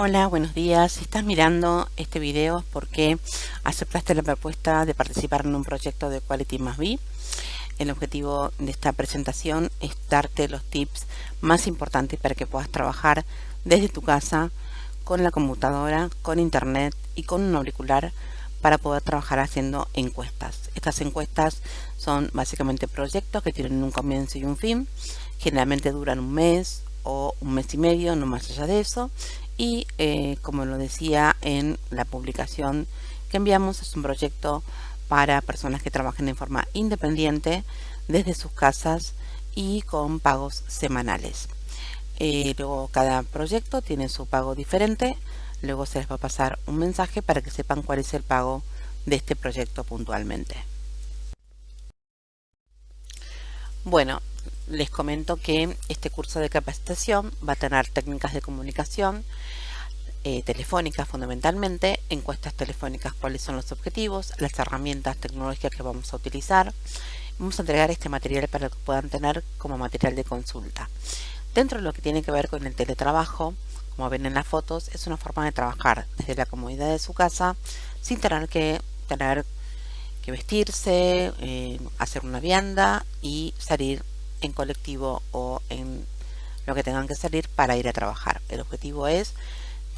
Hola, buenos días. Si estás mirando este video es porque aceptaste la propuesta de participar en un proyecto de Quality más B. El objetivo de esta presentación es darte los tips más importantes para que puedas trabajar desde tu casa, con la computadora, con internet y con un auricular para poder trabajar haciendo encuestas. Estas encuestas son básicamente proyectos que tienen un comienzo y un fin. Generalmente duran un mes o un mes y medio, no más allá de eso. Y como lo decía en la publicación que enviamos, es un proyecto para personas que trabajen en forma independiente desde sus casas y con pagos semanales. Luego cada proyecto tiene su pago diferente. Luego se les va a pasar un mensaje para que sepan cuál es el pago de este proyecto puntualmente. Bueno, les comento que este curso de capacitación va a tener técnicas de comunicación telefónicas fundamentalmente, encuestas telefónicas, cuáles son los objetivos, las herramientas tecnológicas que vamos a utilizar. Vamos a entregar este material para que puedan tener como material de consulta. Dentro de lo que tiene que ver con el teletrabajo, como ven en las fotos, es una forma de trabajar desde la comodidad de su casa sin tener que vestirse, hacer una vianda y salir en colectivo o en lo que tengan que salir para ir a trabajar. El objetivo es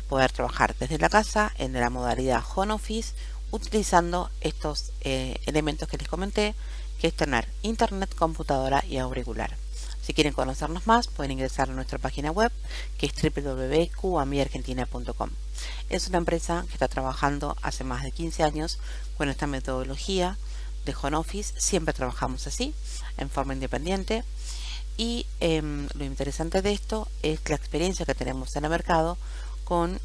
poder trabajar desde la casa en la modalidad home office utilizando estos elementos que les comenté, que es tener internet, computadora y auricular. Si quieren conocernos más, pueden ingresar a nuestra página web, que es www.qambiargentina.com. Es una empresa que está trabajando hace más de 15 años con esta metodología de home office. Siempre trabajamos así, en forma independiente. Y lo interesante de esto es la experiencia que tenemos en el mercado con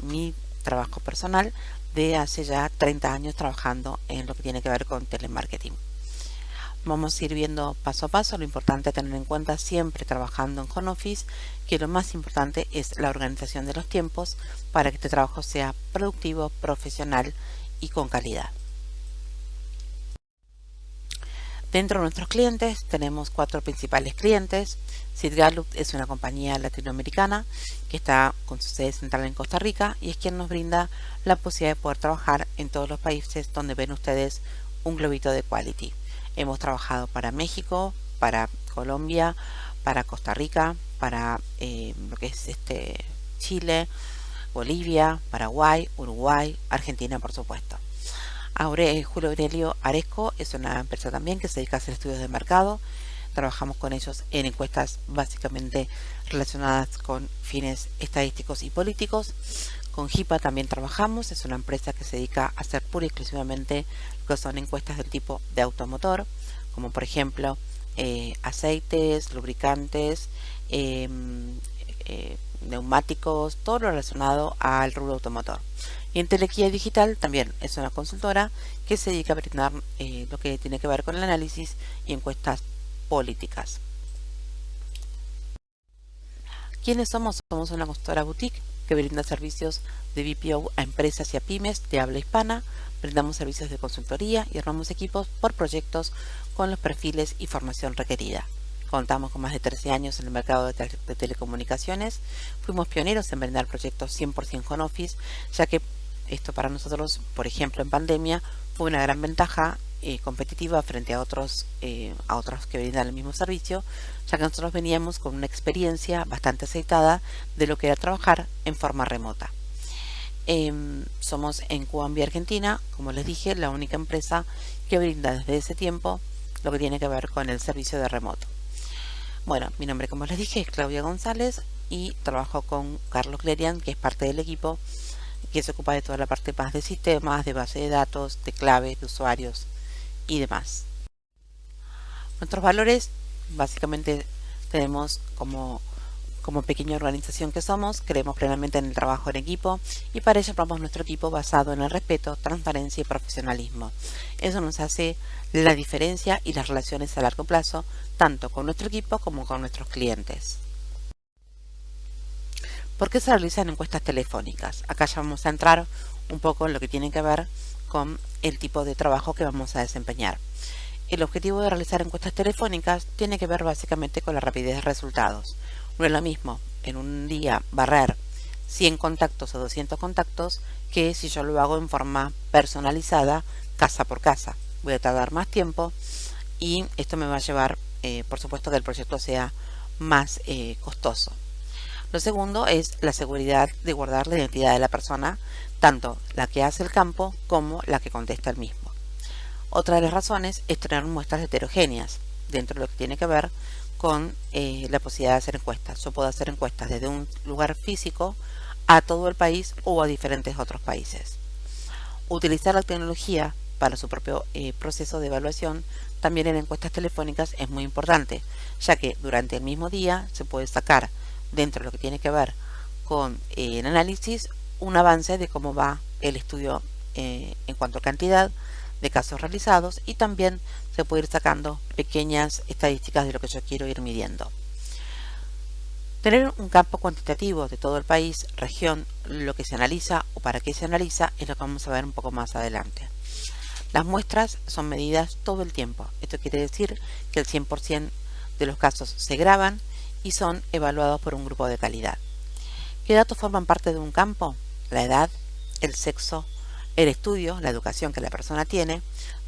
mi trabajo personal de hace ya 30 años trabajando en lo que tiene que ver con telemarketing. Vamos a ir viendo paso a paso. Lo importante tener en cuenta siempre trabajando en home office, que lo más importante es la organización de los tiempos para que este trabajo sea productivo, profesional y con calidad. Dentro de nuestros clientes tenemos 4 principales clientes. Sid Gallup es una compañía latinoamericana que está con su sede central en Costa Rica y es quien nos brinda la posibilidad de poder trabajar en todos los países donde ven ustedes un globito de Quality. Hemos trabajado para México, para Colombia, para Costa Rica, para lo que es Chile, Bolivia, Paraguay, Uruguay, Argentina, por supuesto. Julio Aurelio Aresco es una empresa también que se dedica a hacer estudios de mercado. Trabajamos con ellos en encuestas básicamente relacionadas con fines estadísticos y políticos. Con HIPA también trabajamos, es una empresa que se dedica a hacer pura y exclusivamente lo que son encuestas del tipo de automotor, como por ejemplo aceites, lubricantes, neumáticos, todo lo relacionado al rubro automotor. Y en Telequia Digital también es una consultora que se dedica a brindar lo que tiene que ver con el análisis y encuestas políticas. ¿Quiénes somos? Somos una consultora boutique que brinda servicios de BPO a empresas y a pymes de habla hispana. Brindamos servicios de consultoría y armamos equipos por proyectos con los perfiles y formación requerida. Contamos con más de 13 años en el mercado de telecomunicaciones. Fuimos pioneros en brindar proyectos 100% home office, ya que esto para nosotros, por ejemplo, en pandemia, fue una gran ventaja competitiva frente a otros que brindan el mismo servicio, ya que nosotros veníamos con una experiencia bastante aceitada de lo que era trabajar en forma remota. Somos en QAMBI Argentina, como les dije, la única empresa que brinda desde ese tiempo lo que tiene que ver con el servicio de remoto. Bueno, mi nombre, como les dije, es Claudia González y trabajo con Carlos Clerian, que es parte del equipo que se ocupa de toda la parte más de sistemas, de base de datos, de claves, de usuarios y demás. Nuestros valores, básicamente tenemos como pequeña organización que somos, creemos plenamente en el trabajo en equipo y para ello formamos nuestro equipo basado en el respeto, transparencia y profesionalismo. Eso nos hace la diferencia y las relaciones a largo plazo, tanto con nuestro equipo como con nuestros clientes. ¿Por qué se realizan encuestas telefónicas? Acá ya vamos a entrar un poco en lo que tiene que ver con el tipo de trabajo que vamos a desempeñar. El objetivo de realizar encuestas telefónicas tiene que ver básicamente con la rapidez de resultados. No es lo mismo en un día barrer 100 contactos o 200 contactos que si yo lo hago en forma personalizada, casa por casa. Voy a tardar más tiempo y esto me va a llevar, por supuesto, que el proyecto sea más costoso. Lo segundo es la seguridad de guardar la identidad de la persona, tanto la que hace el campo como la que contesta el mismo. Otra de las razones es tener muestras heterogéneas dentro de lo que tiene que ver con la posibilidad de hacer encuestas. Yo puedo hacer encuestas desde un lugar físico a todo el país o a diferentes otros países. Utilizar la tecnología para su propio proceso de evaluación también en encuestas telefónicas es muy importante, ya que durante el mismo día se puede sacar dentro de lo que tiene que ver con el análisis un avance de cómo va el estudio en cuanto a cantidad de casos realizados, y también se puede ir sacando pequeñas estadísticas de lo que yo quiero ir midiendo. Tener un campo cuantitativo de todo el país, región, lo que se analiza o para qué se analiza es lo que vamos a ver un poco más adelante. Las muestras son medidas todo el tiempo. Esto quiere decir que el 100% de los casos se graban y son evaluados por un grupo de calidad. ¿Qué datos forman parte de un campo? La edad, el sexo, el estudio, la educación que la persona tiene,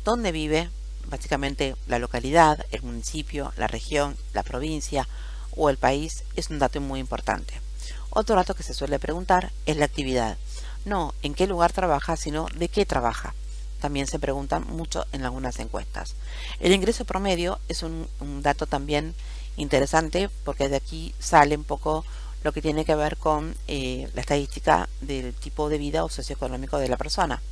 dónde vive, básicamente la localidad, el municipio, la región, la provincia o el país es un dato muy importante. Otro dato que se suele preguntar es la actividad. No en qué lugar trabaja, sino de qué trabaja. También se preguntan mucho en algunas encuestas. El ingreso promedio es un dato también interesante, porque de aquí sale un poco lo que tiene que ver con la estadística del tipo de vida o socioeconómico de la persona.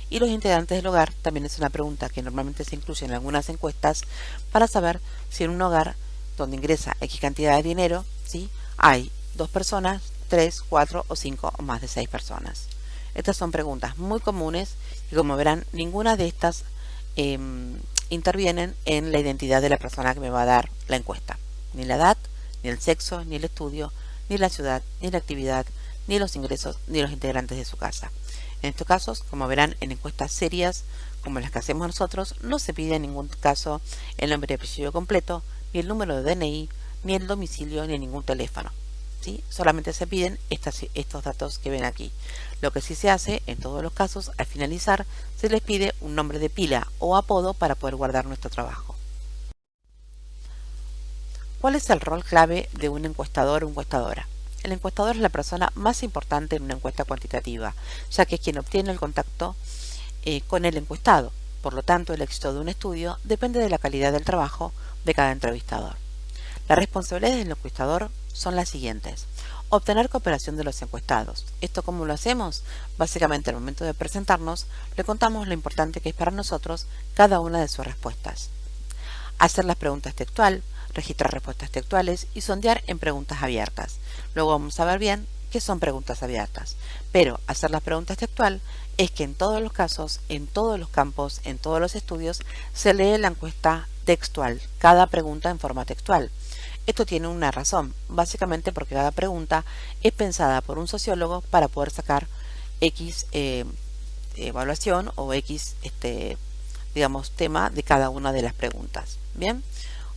Y los integrantes del hogar también es una pregunta que normalmente se incluye en algunas encuestas para saber si en un hogar donde ingresa X cantidad de dinero, ¿sí?, hay 2 personas, 3, 4 o 5 o más de 6 personas. Estas son preguntas muy comunes y, como verán, ninguna de estas intervienen en la identidad de la persona que me va a dar la encuesta. Ni la edad, ni el sexo, ni el estudio, ni la ciudad, ni la actividad, ni los ingresos, ni los integrantes de su casa. En estos casos, como verán, en encuestas serias como las que hacemos nosotros, no se pide en ningún caso el nombre y apellido completo, ni el número de DNI, ni el domicilio, ni ningún teléfono, ¿sí? Solamente se piden estos datos que ven aquí. Lo que sí se hace en todos los casos, al finalizar, se les pide un nombre de pila o apodo para poder guardar nuestro trabajo. ¿Cuál es el rol clave de un encuestador o encuestadora? El encuestador es la persona más importante en una encuesta cuantitativa, ya que es quien obtiene el contacto con el encuestado. Por lo tanto, el éxito de un estudio depende de la calidad del trabajo de cada entrevistador. Las responsabilidades del encuestador son las siguientes: obtener cooperación de los encuestados. ¿Esto cómo lo hacemos? Básicamente, al momento de presentarnos, le contamos lo importante que es para nosotros cada una de sus respuestas. Hacer las preguntas textual, registrar respuestas textuales y sondear en preguntas abiertas. Luego vamos a ver bien qué son preguntas abiertas. Pero hacer las preguntas textual es que en todos los casos, en todos los campos, en todos los estudios, se lee la encuesta textual, cada pregunta en forma textual. Esto tiene una razón, básicamente porque cada pregunta es pensada por un sociólogo para poder sacar X evaluación o X digamos, tema de cada una de las preguntas. Bien,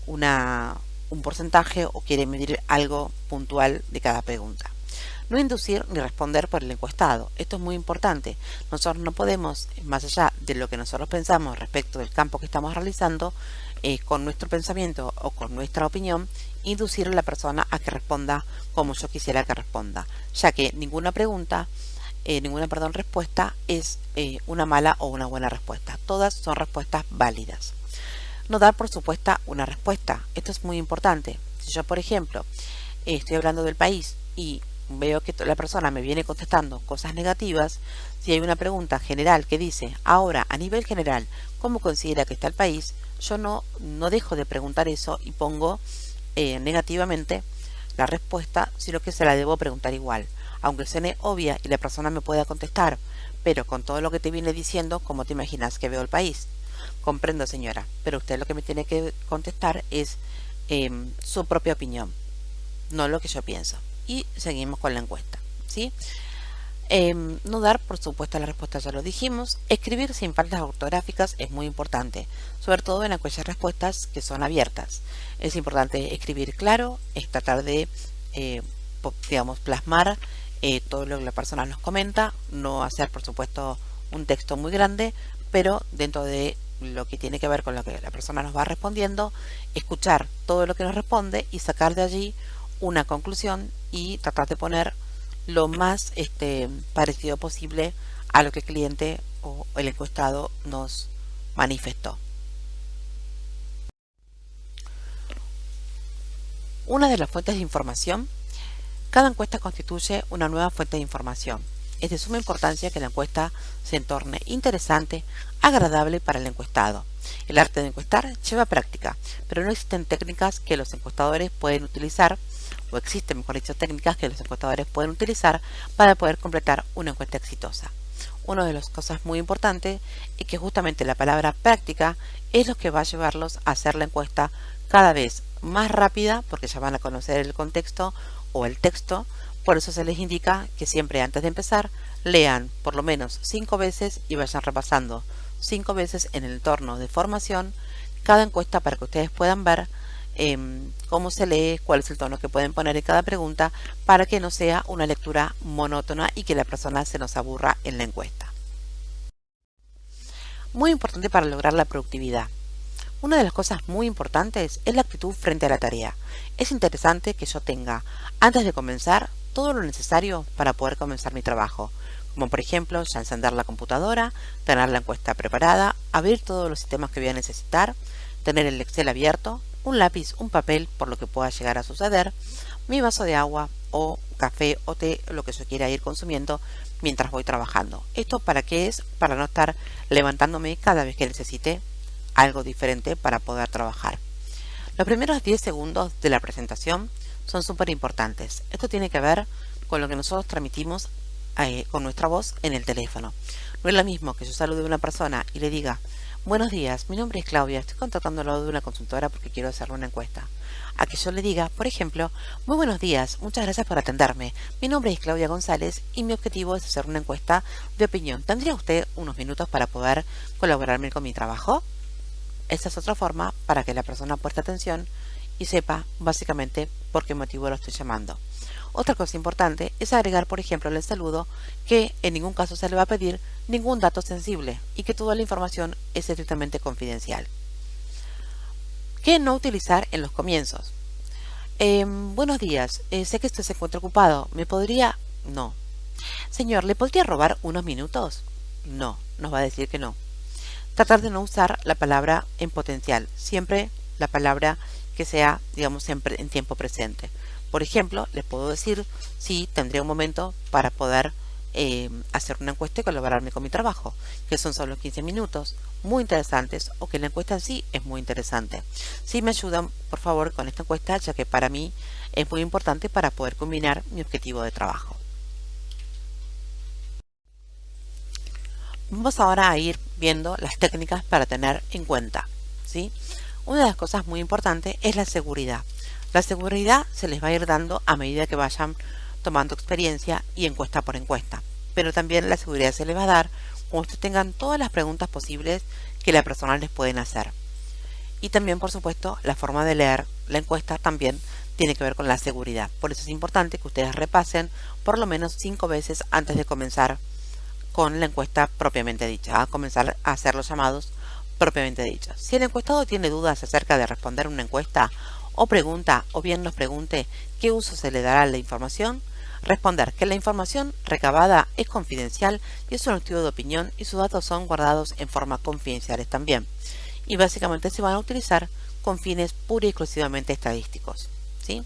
un porcentaje o quiere medir algo puntual de cada pregunta. No inducir ni responder por el encuestado. Esto es muy importante. Nosotros no podemos, más allá de lo que nosotros pensamos respecto del campo que estamos realizando, con nuestro pensamiento o con nuestra opinión, inducir a la persona a que responda como yo quisiera que responda, ya que ninguna respuesta es una mala o una buena respuesta. Todas son respuestas válidas. No dar por supuesta una respuesta. Esto es muy importante. Si yo, por ejemplo, estoy hablando del país y veo que la persona me viene contestando cosas negativas, si hay una pregunta general que dice, ahora, a nivel general, ¿cómo considera que está el país?, yo no dejo de preguntar eso y pongo negativamente la respuesta, sino que se la debo preguntar igual, aunque suene obvia y la persona me pueda contestar, pero con todo lo que te viene diciendo, ¿cómo te imaginas que veo el país? Comprendo, señora, pero usted lo que me tiene que contestar es su propia opinión, no lo que yo pienso. Y seguimos con la encuesta, ¿sí? No dar por supuesto la respuesta, ya lo dijimos. Escribir sin faltas ortográficas es muy importante, sobre todo en aquellas respuestas que son abiertas. Es importante escribir claro, es tratar de digamos, plasmar todo lo que la persona nos comenta, no hacer por supuesto un texto muy grande, pero dentro de lo que tiene que ver con lo que la persona nos va respondiendo, escuchar todo lo que nos responde y sacar de allí una conclusión y tratar de poner lo más parecido posible a lo que el cliente o el encuestado nos manifestó. Una de las fuentes de información. Cada encuesta constituye una nueva fuente de información. Es de suma importancia que la encuesta se torne interesante, agradable para el encuestado. El arte de encuestar lleva práctica, pero no existen técnicas que los encuestadores pueden utilizar, o existen, mejor dicho, técnicas que los encuestadores pueden utilizar para poder completar una encuesta exitosa. Una de las cosas muy importantes es que justamente la palabra práctica es lo que va a llevarlos a hacer la encuesta cada vez más rápida, porque ya van a conocer el contexto o el texto. Por eso se les indica que siempre antes de empezar lean por lo menos 5 veces y vayan repasando 5 veces en el entorno de formación cada encuesta para que ustedes puedan ver cómo se lee, cuál es el tono que pueden poner en cada pregunta, para que no sea una lectura monótona y que la persona se nos aburra en la encuesta. Muy importante para lograr la productividad. Una de las cosas muy importantes es la actitud frente a la tarea. Es interesante que yo tenga, antes de comenzar, todo lo necesario para poder comenzar mi trabajo, como por ejemplo ya encender la computadora, tener la encuesta preparada, abrir todos los sistemas que voy a necesitar, tener el Excel abierto, un lápiz, un papel por lo que pueda llegar a suceder, mi vaso de agua o café o té, lo que yo quiera ir consumiendo mientras voy trabajando. ¿Esto para qué es? Para no estar levantándome cada vez que necesite algo diferente para poder trabajar. Los primeros 10 segundos de la presentación son súper importantes. Esto tiene que ver con lo que nosotros transmitimos con nuestra voz en el teléfono. No es lo mismo que yo salude a una persona y le diga: buenos días, mi nombre es Claudia, estoy contactándolo de una consultora porque quiero hacerle una encuesta. A que yo le diga, por ejemplo: muy buenos días, muchas gracias por atenderme. Mi nombre es Claudia González y mi objetivo es hacer una encuesta de opinión. ¿Tendría usted unos minutos para poder colaborarme con mi trabajo? Esta es otra forma para que la persona preste atención y sepa básicamente por qué motivo lo estoy llamando. Otra cosa importante es agregar, por ejemplo, en el saludo que en ningún caso se le va a pedir ningún dato sensible y que toda la información es estrictamente confidencial. ¿Qué no utilizar en los comienzos? Buenos días, sé que usted se encuentra ocupado. ¿Me podría...? No. Señor, ¿le podría robar unos minutos? No, nos va a decir que no. Tratar de no usar la palabra en potencial, siempre la palabra que sea, digamos, siempre en tiempo presente. Por ejemplo, les puedo decir si tendría un momento para poder hacer una encuesta y colaborarme con mi trabajo, que son solo 15 minutos, muy interesantes, o que la encuesta en sí es muy interesante. Si me ayudan, por favor, con esta encuesta, ya que para mí es muy importante para poder combinar mi objetivo de trabajo. Vamos ahora a ir viendo las técnicas para tener en cuenta, ¿sí? Una de las cosas muy importantes es la seguridad. La seguridad se les va a ir dando a medida que vayan tomando experiencia y encuesta por encuesta. Pero también la seguridad se les va a dar cuando ustedes tengan todas las preguntas posibles que la persona les pueden hacer. Y también, por supuesto, la forma de leer la encuesta también tiene que ver con la seguridad. Por eso es importante que ustedes repasen por lo menos 5 veces antes de comenzar con la encuesta propiamente dicha, a comenzar a hacer los llamados propiamente dichos. Si el encuestado tiene dudas acerca de responder una encuesta o pregunta, o bien nos pregunte qué uso se le dará a la información, responder que la información recabada es confidencial y es un activo de opinión y sus datos son guardados en forma confidenciales también. Y básicamente se van a utilizar con fines pura y exclusivamente estadísticos, ¿sí?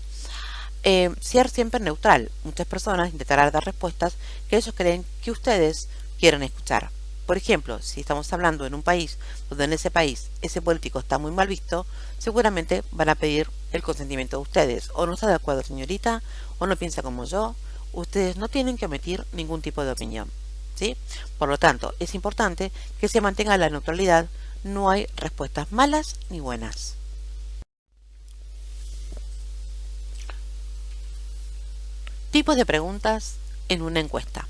Ser siempre neutral. Muchas personas intentarán dar respuestas que ellos creen que ustedes quieren escuchar. Por ejemplo, si estamos hablando en un país donde en ese país ese político está muy mal visto, seguramente van a pedir el consentimiento de ustedes. O no está de acuerdo, señorita, o no piensa como yo. Ustedes no tienen que emitir ningún tipo de opinión, ¿sí? Por lo tanto, es importante que se mantenga la neutralidad. No hay respuestas malas ni buenas. Tipos de preguntas en una encuesta.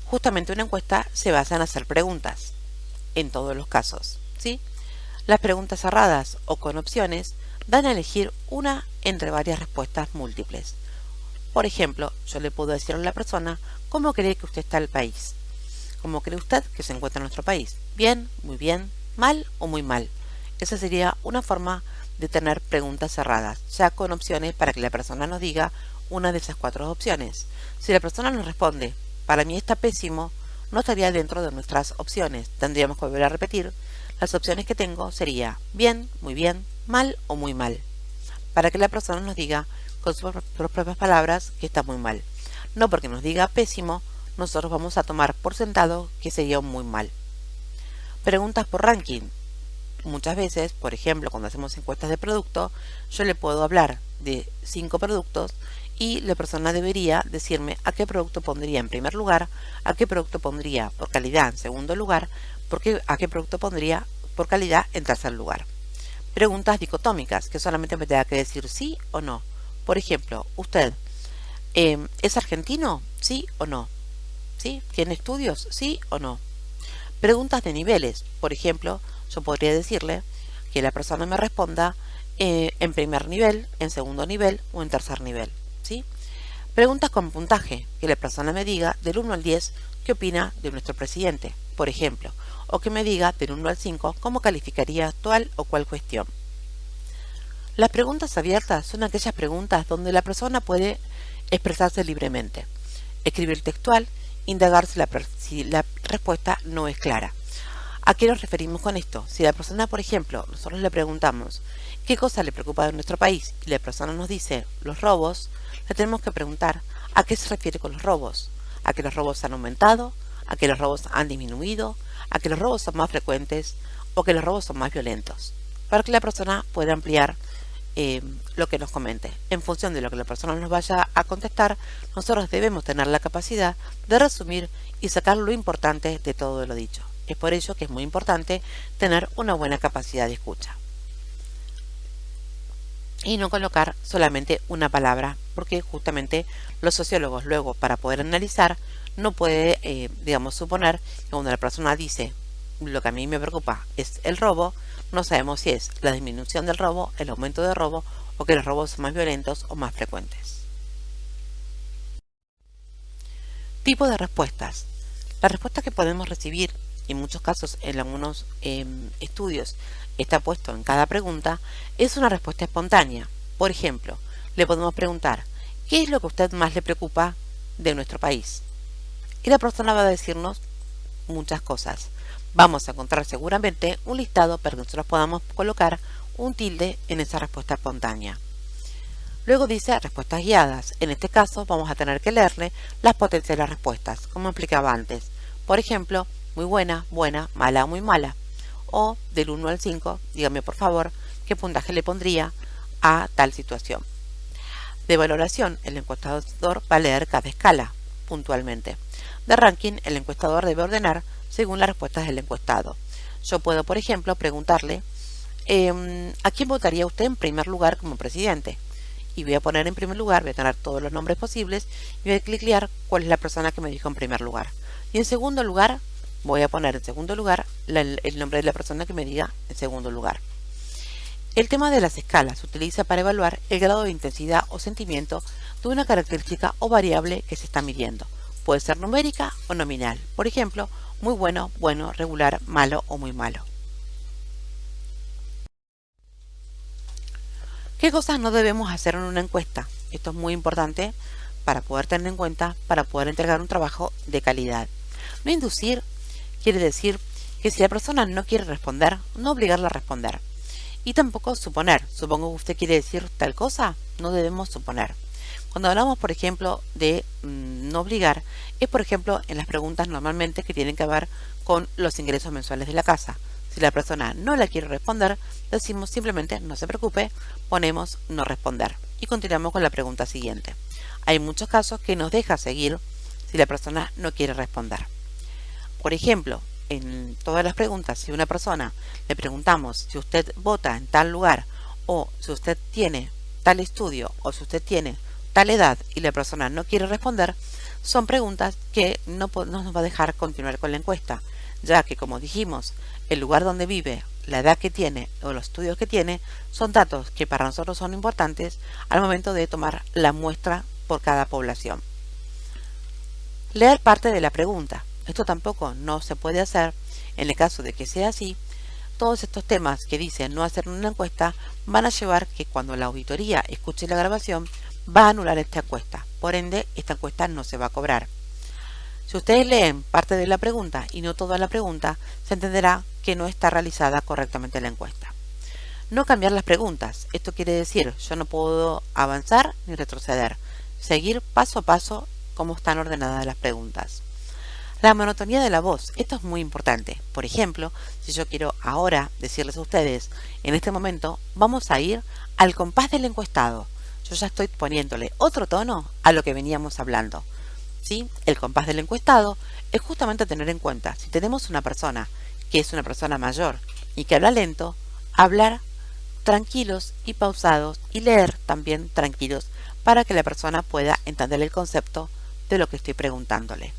Justamente una encuesta se basa en hacer preguntas, en todos los casos, ¿sí? Las preguntas cerradas o con opciones dan a elegir una entre varias respuestas múltiples. Por ejemplo, yo le puedo decir a la persona cómo cree que usted está en el país. ¿Cómo cree usted que se encuentra en nuestro país? ¿Bien, muy bien, mal o muy mal? Esa sería una forma de tener preguntas cerradas, ya con opciones para que la persona nos diga una de esas 4 opciones. Si la persona nos responde, para mí está pésimo, no estaría dentro de nuestras opciones. Tendríamos que volver a repetir. Las opciones que tengo sería bien, muy bien, mal o muy mal, para que la persona nos diga con sus propias palabras que está muy mal. No porque nos diga pésimo, nosotros vamos a tomar por sentado que sería un muy mal. Preguntas por ranking. Muchas veces, por ejemplo, cuando hacemos encuestas de producto, yo le puedo hablar de 5 productos y la persona debería decirme a qué producto pondría en primer lugar, a qué producto pondría por calidad en segundo lugar, a qué producto pondría por calidad en tercer lugar. Preguntas dicotómicas, que solamente me tenga que decir sí o no. Por ejemplo, ¿usted es argentino? ¿Sí o no? ¿Sí? ¿Tiene estudios? ¿Sí o no? Preguntas de niveles. Por ejemplo, yo podría decirle que la persona me responda en primer nivel, en segundo nivel o en tercer nivel. ¿Sí? Preguntas con puntaje. Que la persona me diga del 1 al 10 qué opina de nuestro presidente, por ejemplo. O que me diga del 1 al 5 cómo calificaría tal o cual cuestión. Las preguntas abiertas son aquellas preguntas donde la persona puede expresarse libremente, escribir textual, indagar si la respuesta no es clara. ¿A qué nos referimos con esto? Si la persona, por ejemplo, nosotros le preguntamos qué cosa le preocupa de nuestro país y la persona nos dice los robos, le tenemos que preguntar a qué se refiere con los robos. ¿A que los robos han aumentado? ¿A que los robos han disminuido? ¿A que los robos son más frecuentes? ¿O que los robos son más violentos? Para que la persona pueda ampliar lo que nos comente. En función de lo que la persona nos vaya a contestar, nosotros debemos tener la capacidad de resumir y sacar lo importante de todo lo dicho. Es por ello que es muy importante tener una buena capacidad de escucha. Y no colocar solamente una palabra, porque justamente los sociólogos luego, para poder analizar, no puede, suponer que cuando la persona dice lo que a mí me preocupa es el robo, no sabemos si es la disminución del robo, el aumento de robo o que los robos son más violentos o más frecuentes. Tipo de respuestas. La respuesta que podemos recibir, en muchos casos en algunos estudios está puesto en cada pregunta, es una respuesta espontánea. Por ejemplo, le podemos preguntar, ¿qué es lo que a usted más le preocupa de nuestro país? Y la persona va a decirnos muchas cosas. Vamos a encontrar seguramente un listado para que nosotros podamos colocar un tilde en esa respuesta espontánea. Luego dice respuestas guiadas. En este caso vamos a tener que leerle las potenciales respuestas, como explicaba antes. Por ejemplo, muy buena, buena, mala o muy mala. O del 1 al 5, dígame por favor, qué puntaje le pondría a tal situación. De valoración, el encuestador va a leer cada escala, puntualmente. De ranking, el encuestador debe ordenar según las respuestas del encuestado. Yo puedo, por ejemplo, preguntarle ¿a quién votaría usted en primer lugar como presidente? Y voy a poner en primer lugar, voy a tener todos los nombres posibles y voy a clicar cuál es la persona que me dijo en primer lugar. Y en segundo lugar, voy a poner en segundo lugar el nombre de la persona que me diga en segundo lugar. El tema de las escalas se utiliza para evaluar el grado de intensidad o sentimiento de una característica o variable que se está midiendo. Puede ser numérica o nominal. Por ejemplo, muy bueno, bueno, regular, malo o muy malo. ¿Qué cosas no debemos hacer en una encuesta? Esto es muy importante para poder tener en cuenta, para poder entregar un trabajo de calidad. No inducir quiere decir que si la persona no quiere responder, no obligarla a responder. Y tampoco suponer. Supongo que usted quiere decir tal cosa, no debemos suponer. Cuando hablamos, por ejemplo, de no obligar, es por ejemplo en las preguntas normalmente que tienen que ver con los ingresos mensuales de la casa. Si la persona no la quiere responder, decimos simplemente no se preocupe, ponemos no responder y continuamos con la pregunta siguiente. Hay muchos casos que nos deja seguir si la persona no quiere responder. Por ejemplo, en todas las preguntas, si a una persona le preguntamos si usted vota en tal lugar o si usted tiene tal estudio o si usted tiene tal edad y la persona no quiere responder, son preguntas que no nos va a dejar continuar con la encuesta, ya que, como dijimos, el lugar donde vive, la edad que tiene o los estudios que tiene son datos que para nosotros son importantes al momento de tomar la muestra por cada población. Leer parte de la pregunta. Esto tampoco no se puede hacer. En el caso de que sea así, todos estos temas que dicen no hacer una encuesta van a llevar que cuando la auditoría escuche la grabación va a anular esta encuesta. Por ende, esta encuesta no se va a cobrar. Si ustedes leen parte de la pregunta y no toda la pregunta, se entenderá que no está realizada correctamente la encuesta. No cambiar las preguntas. Esto quiere decir, yo no puedo avanzar ni retroceder. Seguir paso a paso cómo están ordenadas las preguntas. La monotonía de la voz. Esto es muy importante. Por ejemplo, si yo quiero ahora decirles a ustedes, en este momento vamos a ir al compás del encuestado. Yo ya estoy poniéndole otro tono a lo que veníamos hablando. ¿Sí? El compás del encuestado es justamente tener en cuenta, si tenemos una persona que es una persona mayor y que habla lento, hablar tranquilos y pausados y leer también tranquilos para que la persona pueda entender el concepto de lo que estoy preguntándole.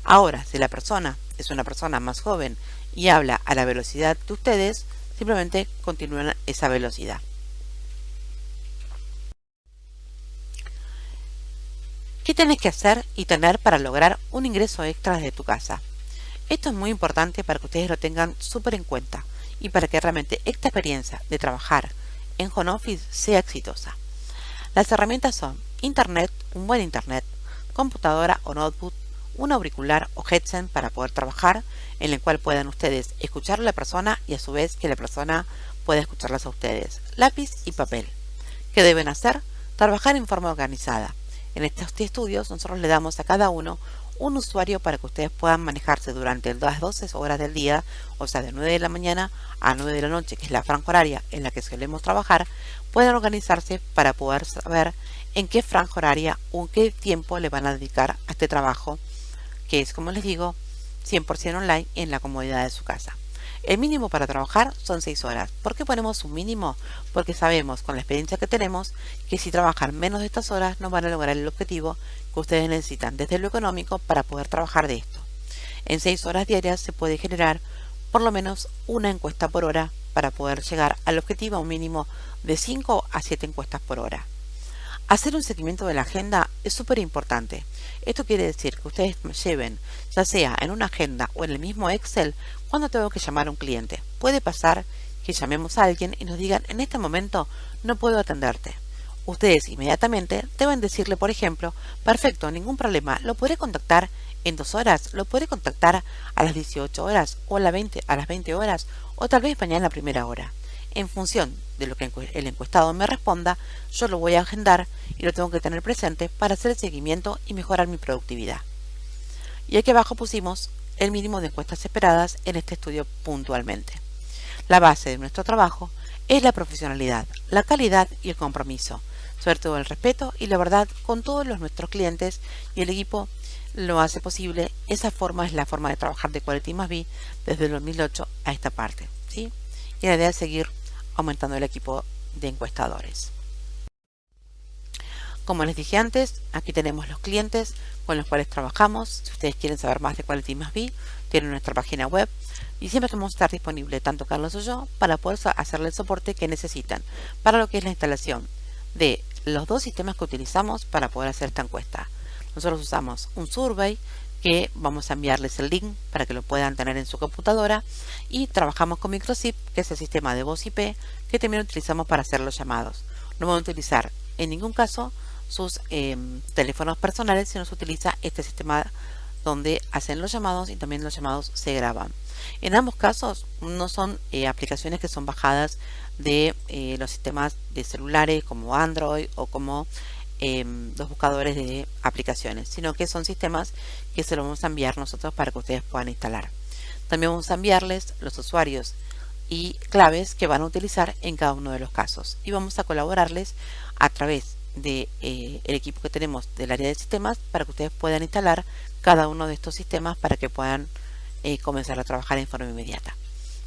Ahora, si la persona es una persona más joven y habla a la velocidad de ustedes, simplemente continúen esa velocidad. ¿Qué tienes que hacer y tener para lograr un ingreso extra desde tu casa? Esto es muy importante para que ustedes lo tengan súper en cuenta y para que realmente esta experiencia de trabajar en home office sea exitosa. Las herramientas son internet, un buen internet, computadora o notebook, un auricular o headset para poder trabajar, en el cual puedan ustedes escuchar a la persona y a su vez que la persona pueda escucharlas a ustedes. Lápiz y papel. ¿Qué deben hacer? Trabajar en forma organizada. En estos estudios nosotros le damos a cada uno un usuario para que ustedes puedan manejarse durante las 12 horas del día, o sea de 9 de la mañana a 9 de la noche, que es la franja horaria en la que solemos trabajar, puedan organizarse para poder saber en qué franja horaria o en qué tiempo le van a dedicar a este trabajo, que es, como les digo, 100% online en la comodidad de su casa. El mínimo para trabajar son 6 horas. ¿Por qué ponemos un mínimo? Porque sabemos con la experiencia que tenemos que si trabajan menos de estas horas no van a lograr el objetivo que ustedes necesitan desde lo económico para poder trabajar de esto. En 6 horas diarias se puede generar por lo menos una encuesta por hora para poder llegar al objetivo a un mínimo de 5 a 7 encuestas por hora. Hacer un seguimiento de la agenda es súper importante. Esto quiere decir que ustedes me lleven, ya sea en una agenda o en el mismo Excel, cuando tengo que llamar a un cliente. Puede pasar que llamemos a alguien y nos digan, en este momento no puedo atenderte. Ustedes inmediatamente deben decirle, por ejemplo, perfecto, ningún problema, lo podré contactar en 2 horas, lo podré contactar a las 18 horas o a las 20 horas o tal vez mañana a primera hora. En función de lo que el encuestado me responda, yo lo voy a agendar y lo tengo que tener presente para hacer el seguimiento y mejorar mi productividad. Y aquí abajo pusimos el mínimo de encuestas esperadas en este estudio puntualmente. La base de nuestro trabajo es la profesionalidad, la calidad y el compromiso, sobre todo el respeto y la verdad con todos nuestros clientes, y el equipo lo hace posible. Esa forma es la forma de trabajar de Quality+B desde el 2008 a esta parte, ¿sí? Y la idea es seguir aumentando el equipo de encuestadores. Como les dije antes, aquí tenemos los clientes con los cuales trabajamos. Si ustedes quieren saber más de Quality+B, tienen nuestra página web y siempre vamos a estar disponible tanto Carlos o yo para poder hacerle el soporte que necesitan para lo que es la instalación de los 2 sistemas que utilizamos para poder hacer esta encuesta. Nosotros usamos un survey que vamos a enviarles el link para que lo puedan tener en su computadora, y trabajamos con Microsip, que es el sistema de voz IP que también utilizamos para hacer los llamados. No vamos a utilizar en ningún caso sus teléfonos personales, sino se utiliza este sistema donde hacen los llamados y también los llamados se graban. En ambos casos no son aplicaciones que son bajadas de los sistemas de celulares como Android o como los buscadores de aplicaciones, sino que son sistemas que se los vamos a enviar nosotros para que ustedes puedan instalar. También vamos a enviarles los usuarios y claves que van a utilizar en cada uno de los casos, y vamos a colaborarles a través de el equipo que tenemos del área de sistemas para que ustedes puedan instalar cada uno de estos sistemas para que puedan comenzar a trabajar en forma inmediata.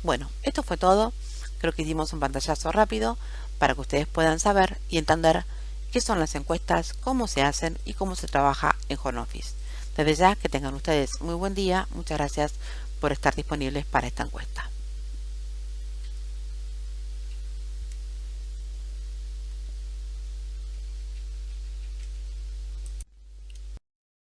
Bueno, esto fue todo. Creo que hicimos un pantallazo rápido para que ustedes puedan saber y entender qué son las encuestas, cómo se hacen y cómo se trabaja en home office. Desde ya, que tengan ustedes muy buen día. Muchas gracias por estar disponibles para esta encuesta.